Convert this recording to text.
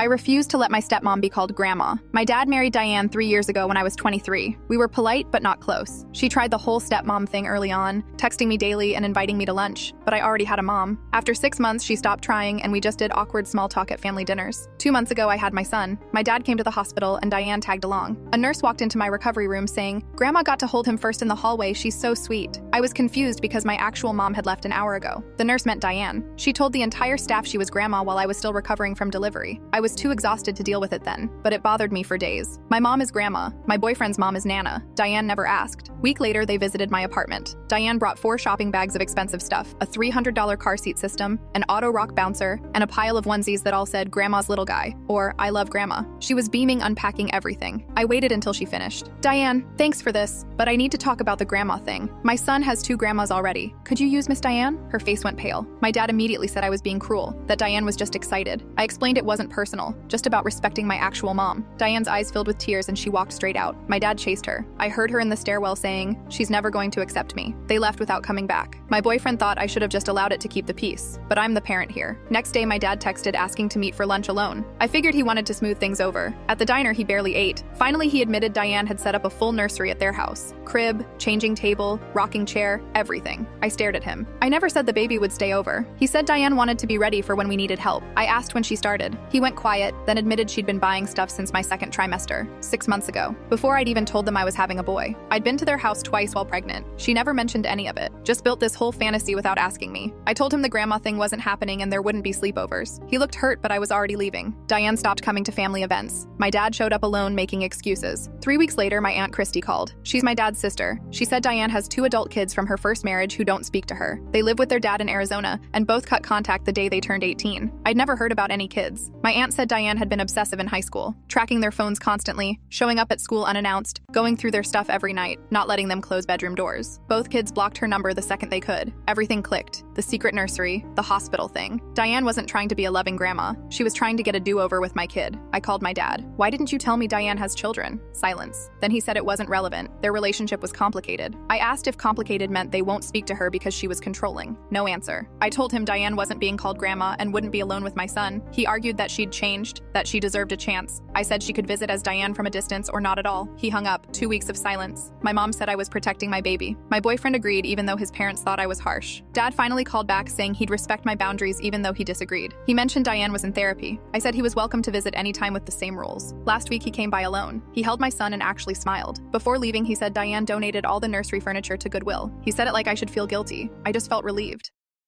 I refused to let my stepmom be called grandma. My dad married Diane 3 years ago when I was 23. We were polite but not close. She tried the whole stepmom thing early on, texting me daily and inviting me to lunch, but I already had a mom. After 6 months, she stopped trying and we just did awkward small talk at family dinners. 2 months ago, I had my son. My dad came to the hospital and Diane tagged along. A nurse walked into my recovery room saying, "Grandma got to hold him first in the hallway, she's so sweet." I was confused because my actual mom had left an hour ago. The nurse meant Diane. She told the entire staff she was grandma while I was still recovering from delivery. I was too exhausted to deal with it then, but it bothered me for days. My mom is grandma. My boyfriend's mom is Nana. Diane never asked. Week later, they visited my apartment. Diane brought 4 shopping bags of expensive stuff, a $300 car seat system, an auto rock bouncer, and a pile of onesies that all said "Grandma's little guy" or "I love grandma." She was beaming, unpacking everything. I waited until she finished. "Diane, thanks for this, but I need to talk about the grandma thing. My son has 2 grandmas already. Could you use Miss Diane?" Her face went pale. My dad immediately said I was being cruel, that Diane was just excited. I explained it wasn't personal, just about respecting my actual mom. Diane's eyes filled with tears and she walked straight out. My dad chased her. I heard her in the stairwell saying, "She's never going to accept me." They left without coming back. My boyfriend thought I should have just allowed it to keep the peace, but I'm the parent here. Next day, my dad texted asking to meet for lunch alone. I figured he wanted to smooth things over. At the diner, he barely ate. Finally, he admitted Diane had set up a full nursery at their house. Crib, changing table, rocking chair, everything. I stared at him. I never said the baby would stay over. He said Diane wanted to be ready for when we needed help. I asked when she started. He went quiet, then admitted she'd been buying stuff since my 2nd trimester, 6 months ago, before I'd even told them I was having a boy. I'd been to their house twice while pregnant. She never mentioned any of it, just built this whole fantasy without asking me. I told him the grandma thing wasn't happening and there wouldn't be sleepovers. He looked hurt, but I was already leaving. Diane stopped coming to family events. My dad showed up alone making excuses. 3 weeks later, my Aunt Christy called. She's my dad's sister. She said Diane has 2 adult kids from her first marriage who don't speak to her. They live with their dad in Arizona and both cut contact the day they turned 18. I'd never heard about any kids. My aunt said Diane had been obsessive in high school, tracking their phones constantly, showing up at school unannounced, going through their stuff every night, not letting them close bedroom doors. Both kids blocked her number the second they could. Everything clicked. The secret nursery, the hospital thing. Diane wasn't trying to be a loving grandma. She was trying to get a do-over with my kid. I called my dad. "Why didn't you tell me Diane has children?" Silence. Then he said it wasn't relevant. Their relationship was complicated. I asked if complicated meant they won't speak to her because she was controlling. No answer. I told him Diane wasn't being called grandma and wouldn't be alone with my son. He argued that she'd changed, that she deserved a chance. I said she could visit as Diane from a distance or not at all. He hung up. 2 weeks of silence. My mom said I was protecting my baby. My boyfriend agreed even though his parents thought I was harsh. Dad finally called back saying he'd respect my boundaries even though he disagreed. He mentioned Diane was in therapy. I said he was welcome to visit anytime with the same rules. Last week he came by alone. He held my son and actually smiled. Before leaving, he said Diane donated all the nursery furniture to Goodwill. He said it like I should feel guilty. I just felt relieved.